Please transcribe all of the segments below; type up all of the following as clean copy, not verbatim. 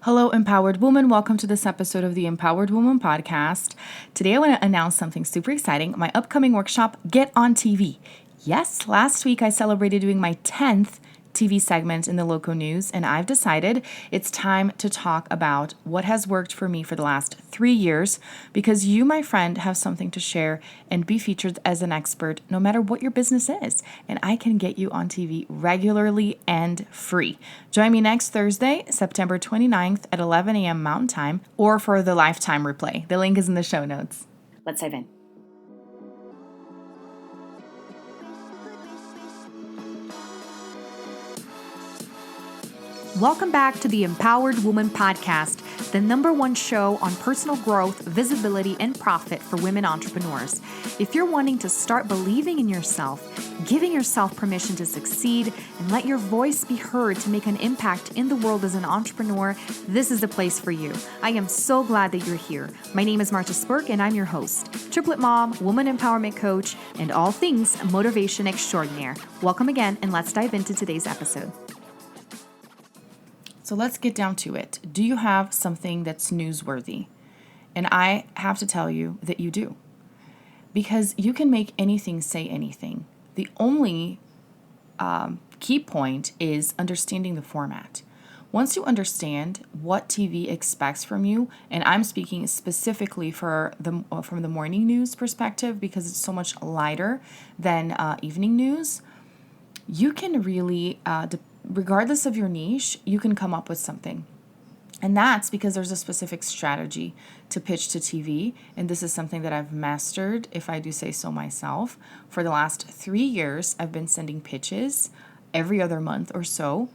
Hello, Empowered Woman. Welcome to this episode of the Empowered Woman podcast. Today, I want to announce something super exciting, my upcoming workshop, Get on TV. Yes, last week I celebrated doing my 10th TV segment in the local news, and I've decided it's time to talk about what has worked for me for the last 3 years, because you, my friend, have something to share and be featured as an expert no matter what your business is, and I can get you on TV regularly and free. Join me next Thursday, September 29th at 11 a.m. Mountain Time, or for the lifetime replay. The link is in the show notes. Let's dive in. Welcome back to the Empowered Woman podcast, the #1 show on personal growth, visibility, and profit for women entrepreneurs. If you're wanting to start believing in yourself, giving yourself permission to succeed, and let your voice be heard to make an impact in the world as an entrepreneur, this is the place for you. I am so glad that you're here. My name is Marta Spurk, and I'm your host, triplet mom, woman empowerment coach, and all things motivation extraordinaire. Welcome again, and let's dive into today's episode. So let's get down to it. Do you have something that's newsworthy? And I have to tell you that you do. Because you can make anything say anything. The only key point is understanding the format. Once you understand what TV expects from you, and I'm speaking specifically from the morning news perspective because it's so much lighter than evening news, you can really regardless of your niche, you can come up with something. And that's because there's a specific strategy to pitch to TV. And this is something that I've mastered, if I do say so myself. For the last 3 years, I've been sending pitches every other month or so.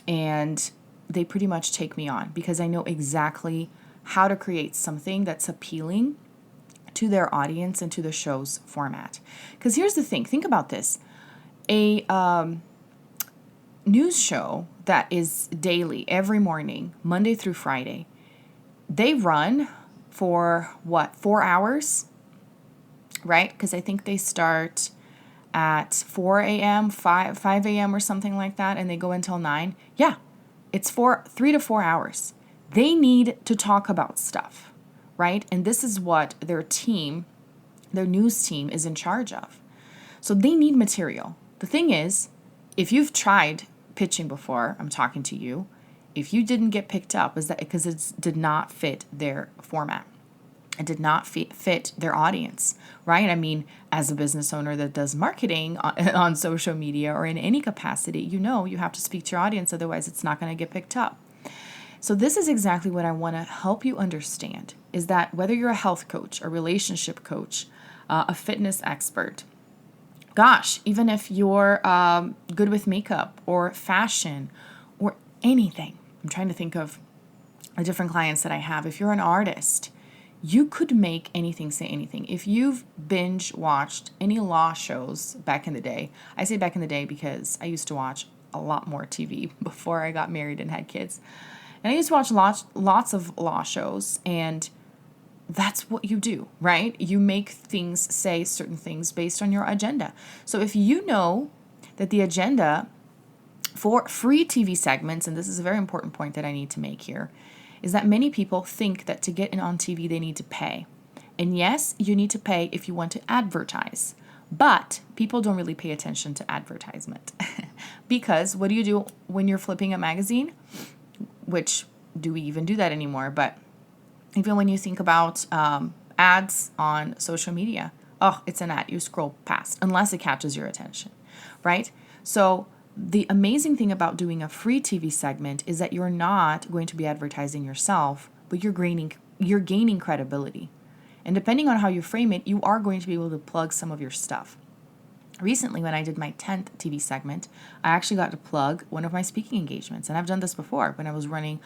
And they pretty much take me on because I know exactly how to create something that's appealing to their audience and to the show's format. Because here's the thing. Think about this. A news show that is daily, every morning, Monday through Friday, they run for 4 hours, right? Because I think they start at 4 a.m., 5 a.m. or something like that, and they go until 9. Yeah, it's 3 to 4 hours. They need to talk about stuff, right? And this is what their news team is in charge of. So they need material. The thing is, if you've tried pitching before, I'm talking to you, if you didn't get picked up, is that because it did not fit their format. It did not fit their audience, right? I mean, as a business owner that does marketing on social media or in any capacity, you have to speak to your audience, otherwise it's not going to get picked up. So this is exactly what I want to help you understand, is that whether you're a health coach, a relationship coach, a fitness expert, gosh, even if you're good with makeup or fashion or anything. I'm trying to think of the different clients that I have. If you're an artist, you could make anything say anything. If you've binge watched any law shows back in the day, I say back in the day because I used to watch a lot more TV before I got married and had kids. And I used to watch lots of law shows, and that's what you do, right? You make things say certain things based on your agenda. So if you know that the agenda for free TV segments, and this is a very important point that I need to make here, is that many people think that to get in on TV, they need to pay. And yes, you need to pay if you want to advertise. But people don't really pay attention to advertisement. Because what do you do when you're flipping a magazine? Which, do we even do that anymore? But even when you think about ads on social media, it's an ad. You scroll past unless it catches your attention, right? So the amazing thing about doing a free TV segment is that you're not going to be advertising yourself, but you're gaining credibility. And depending on how you frame it, you are going to be able to plug some of your stuff. Recently, when I did my 10th TV segment, I actually got to plug one of my speaking engagements. And I've done this before when I was running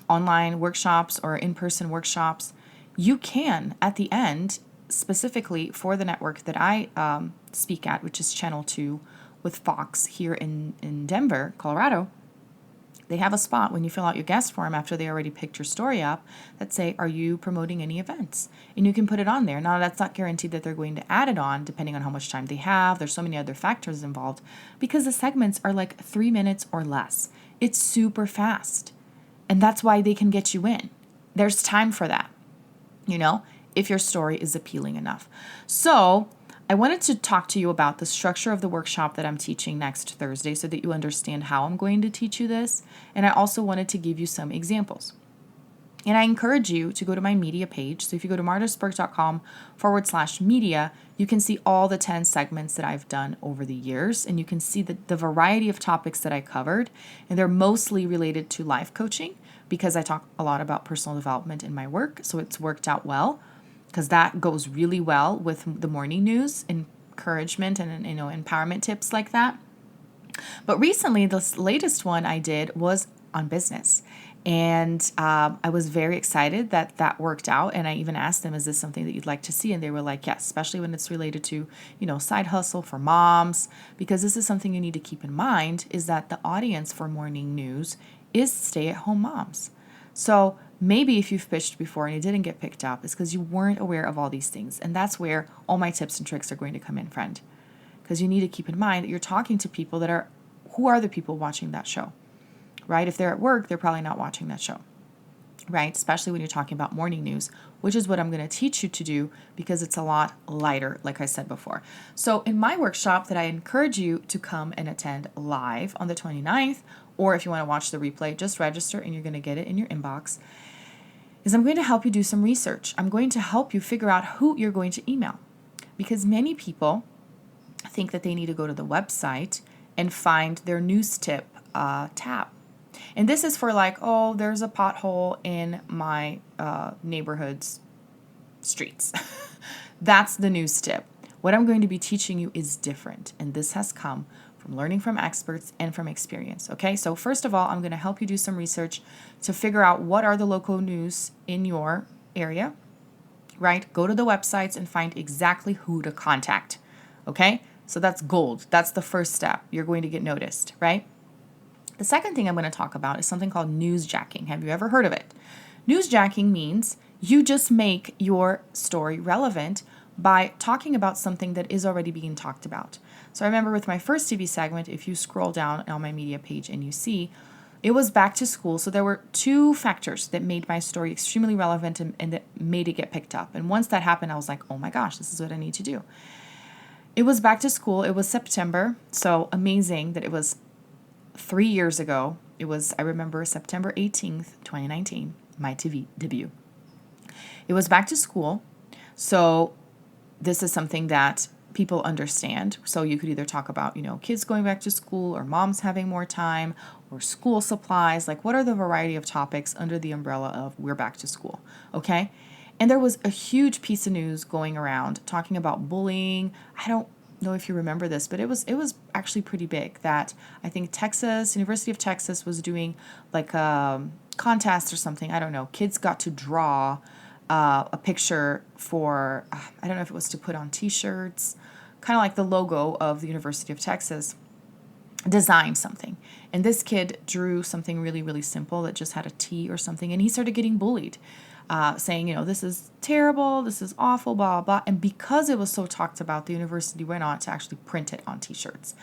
online workshops or in-person workshops. You can, at the end, specifically for the network that I speak at, which is Channel 2 with Fox here in Denver, Colorado, they have a spot when you fill out your guest form after they already picked your story up that say, are you promoting any events? And you can put it on there. Now, that's not guaranteed that they're going to add it on depending on how much time they have. There's so many other factors involved because the segments are like 3 minutes or less. It's super fast. And that's why they can get you in. There's time for that, if your story is appealing enough. So I wanted to talk to you about the structure of the workshop that I'm teaching next Thursday so that you understand how I'm going to teach you this. And I also wanted to give you some examples. And I encourage you to go to my media page. So if you go to martasburg.com/media, you can see all the 10 segments that I've done over the years. And you can see the variety of topics that I covered. And they're mostly related to life coaching because I talk a lot about personal development in my work. So it's worked out well because that goes really well with the morning news, encouragement, and empowerment tips like that. But recently, this latest one I did was on business. And I was very excited that worked out. And I even asked them, is this something that you'd like to see? And they were like, yes, especially when it's related to, side hustle for moms, because this is something you need to keep in mind is that the audience for morning news is stay-at-home moms. So maybe if you've pitched before and it didn't get picked up, it's because you weren't aware of all these things. And that's where all my tips and tricks are going to come in, friend. Because you need to keep in mind that you're talking to people who are the people watching that show, right? If they're at work, they're probably not watching that show, right? Especially when you're talking about morning news, which is what I'm going to teach you to do because it's a lot lighter, like I said before. So in my workshop that I encourage you to come and attend live on the 29th, or if you want to watch the replay, just register and you're going to get it in your inbox, is I'm going to help you do some research. I'm going to help you figure out who you're going to email because many people think that they need to go to the website and find their news tip tab. And this is for there's a pothole in my neighborhood's streets. That's the news tip. What I'm going to be teaching you is different. And this has come from learning from experts and from experience. Okay, so first of all, I'm going to help you do some research to figure out what are the local news in your area, right? Go to the websites and find exactly who to contact. Okay, so that's gold. That's the first step. You're going to get noticed, right? The second thing I'm going to talk about is something called newsjacking. Have you ever heard of it? Newsjacking means you just make your story relevant by talking about something that is already being talked about. So I remember with my first TV segment, if you scroll down on my media page and you see, it was back to school. So there were two factors that made my story extremely relevant and that made it get picked up. And once that happened, I was like, oh my gosh, this is what I need to do. It was back to school. It was September. So amazing that it was 3 years ago. It was, I remember, September 18th, 2019, my TV debut. It was back to school. So this is something that people understand. So you could either talk about, kids going back to school or moms having more time or school supplies. Like, what are the variety of topics under the umbrella of we're back to school? Okay. And there was a huge piece of news going around talking about bullying. I don't know if you remember this, but it was actually pretty big that I think University of Texas was doing like a contest or something. I don't know. Kids got to draw a picture for, I don't know if it was to put on t-shirts, kind of like the logo of the University of Texas, design something. And this kid drew something really, really simple that just had a T or something. And he started getting bullied, saying, this is terrible, this is awful, blah, blah, blah. And because it was so talked about, the university went on to actually print it on t-shirts.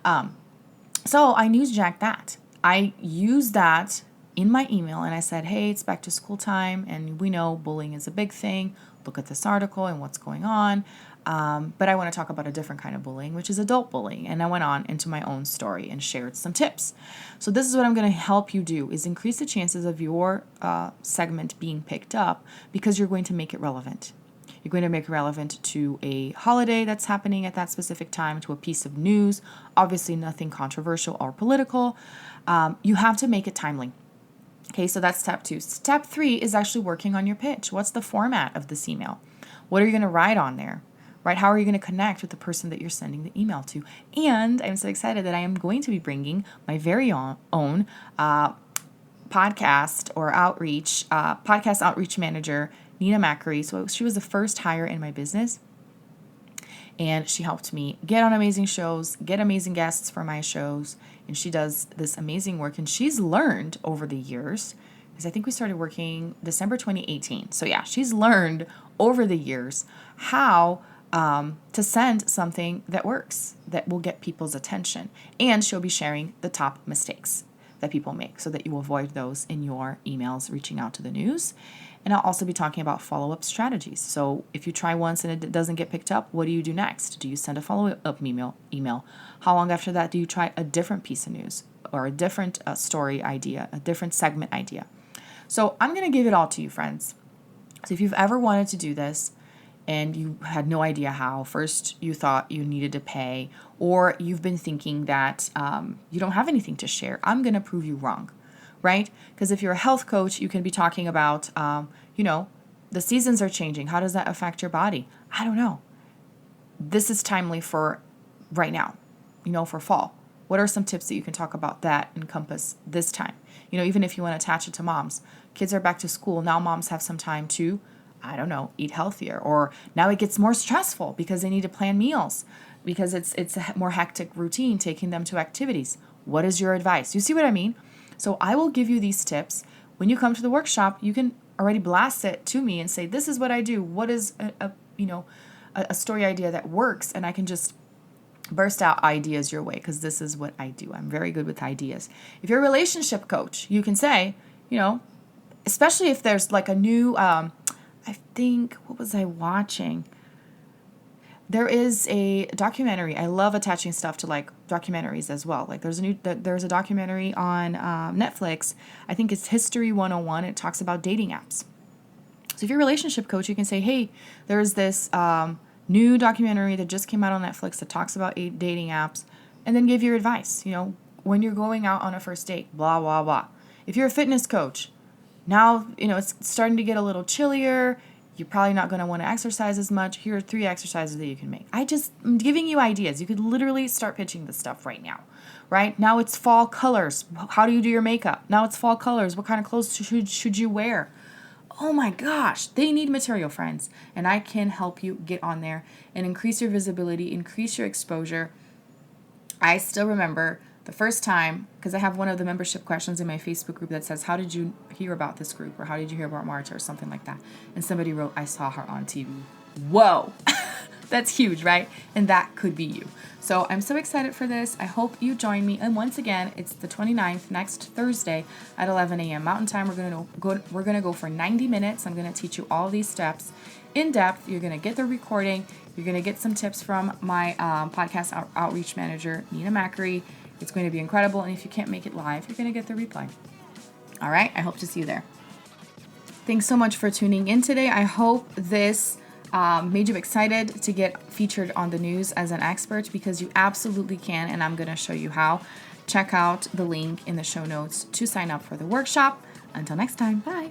So I newsjacked that. I used that in my email and I said, hey, it's back to school time and we know bullying is a big thing. Look at this article and what's going on. But I want to talk about a different kind of bullying, which is adult bullying. And I went on into my own story and shared some tips. So this is what I'm going to help you do is increase the chances of your segment being picked up because you're going to make it relevant. You're going to make it relevant to a holiday that's happening at that specific time, to a piece of news, obviously nothing controversial or political. You have to make it timely. Okay, so that's step 2. Step 3 is actually working on your pitch. What's the format of this email? What are you going to write on there? Right? How are you going to connect with the person that you're sending the email to? And I'm so excited that I am going to be bringing my very own podcast outreach manager, Nina Macri. So she was the first hire in my business. And she helped me get on amazing shows, get amazing guests for my shows. And she does this amazing work. And she's learned over the years, because I think we started working December 2018. So yeah, she's learned over the years how to send something that works, that will get people's attention. And she'll be sharing the top mistakes that people make so that you avoid those in your emails reaching out to the news. And I'll also be talking about follow-up strategies. So if you try once and it doesn't get picked up, what do you do next? Do you send a follow-up email? How long after that do you try a different piece of news or a different story idea, a different segment idea? So I'm going to give it all to you, friends. So if you've ever wanted to do this and you had no idea how, first you thought you needed to pay, or you've been thinking that you don't have anything to share, I'm going to prove you wrong, right? Because if you're a health coach, you can be talking about, the seasons are changing. How does that affect your body? I don't know. This is timely for right now, for fall. What are some tips that you can talk about that encompass this time? Even if you want to attach it to moms. Kids are back to school. Now moms have some time to, eat healthier. Or now it gets more stressful because they need to plan meals because it's a more hectic routine taking them to activities. What is your advice? You see what I mean? So I will give you these tips. When you come to the workshop, you can already blast it to me and say, this is what I do. What is a story idea that works? And I can just burst out ideas your way because this is what I do. I'm very good with ideas. If you're a relationship coach, you can say, especially if there's like a new, what was I watching? There is a documentary. I love attaching stuff to like documentaries as well. Like there's a documentary on Netflix. I think it's History 101. It talks about dating apps. So if you're a relationship coach, you can say, hey, there's this new documentary that just came out on Netflix that talks about dating apps, and then give your advice, when you're going out on a first date, blah, blah, blah. If you're a fitness coach, now, it's starting to get a little chillier. You're probably not going to want to exercise as much. Here are 3 exercises that you can make. I'm giving you ideas. You could literally start pitching this stuff right now, right? Now it's fall colors. How do you do your makeup? Now it's fall colors. What kind of clothes should you wear? Oh my gosh, they need material, friends. And I can help you get on there and increase your visibility, increase your exposure. I still remember the first time, because I have one of the membership questions in my Facebook group that says, how did you hear about this group? Or how did you hear about Marta? Or something like that. And somebody wrote, I saw her on TV. Whoa, that's huge, right? And that could be you. So I'm so excited for this. I hope you join me. And once again, it's the 29th, next Thursday at 11 a.m. Mountain Time. We're gonna go for 90 minutes. I'm gonna teach you all these steps in depth. You're gonna get the recording. You're gonna get some tips from my podcast outreach manager, Nina Macri. It's going to be incredible. And if you can't make it live, you're gonna get the replay. All right, I hope to see you there. Thanks so much for tuning in today. I hope this made you excited to get featured on the news as an expert, because you absolutely can, and I'm going to show you how. Check out the link in the show notes to sign up for the workshop. Until next time, bye.